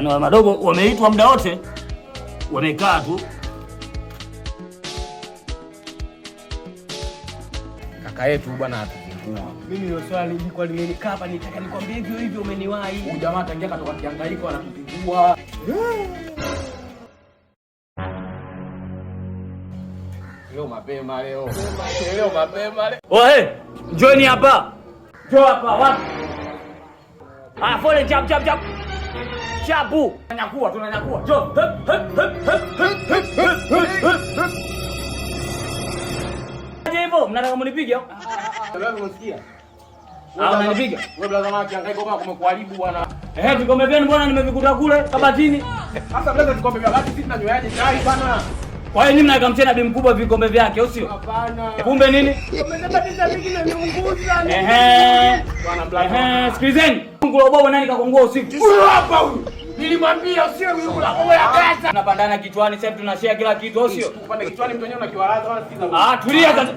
Yaani wa madogo wameitwa muda wote. Wamekaa tu. Kaka yetu bwana atuzingua. Mimi ndio swali lilikuwa limenikaa hapa, nitaka nikwambie hivyo hivyo, umeniwahi. Huyu jamaa tangia katoka kihangaiko anatuzingua. Leo mapema leo. Leo mapema leo. Oe, njoni hapa. Njoo hapa wapi? Fole chap. Chapu. Tunanyakua. Njoo. Hivyo mnataka mnipige au? Wewe unasikia? Unanipiga? Wewe blaza maki hangaiko kama kumekuharibu bwana. Vikombe vyenu bwana nimevikuta kule kabatini. Sasa blaza vikombe vya bati sisi tunanywaje chai bana? Kwa hiyo nyinyi mnaweka mchana bi mkubwa vikombe vyake au sio? Hapana. Kumbe nini? Umezabatiza vingine niunguza. Bwana blaza. Sikilizeni. Mungu robo nani kakongua usiku? Huyu hapa huyu. Nilimwambia usiwe yule kwa ya pesa. Tunapandana kichwani sasa tunashare kila kitu au sio? Upande kichwani mtu wenyewe unakiwalaza wala sikiza. Tulia sasa.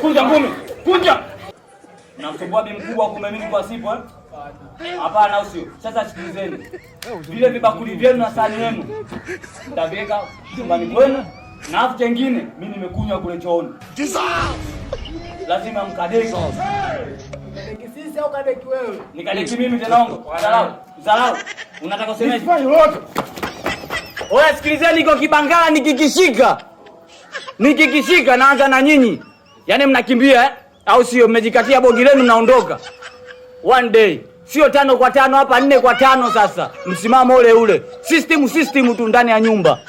Kunja ngumi. Kunja. Namsumbua bi mkubwa kumbe mimi kwa sipo Hapana au sio? Sasa sikilizeni. Vile vibakuli vyenu na sahani yenu mtaviweka chumbani kwenu na afu kingine mimi nimekunywa kule chooni. Lazima mkadeki. Sisi au kadeki wewe? Nikadeki mimi tena ongo. Dharau. Unataka usemeje? Oya sikilizeni iko kibangala nikikishika naanza na nyinyi. Yaani mnakimbia au sio? Mmejikatia bogi lenu mnaondoka. One day. Sio 5 kwa 5 hapa 4 kwa 5 sasa. Msimamo ule. System tu ndani ya nyumba.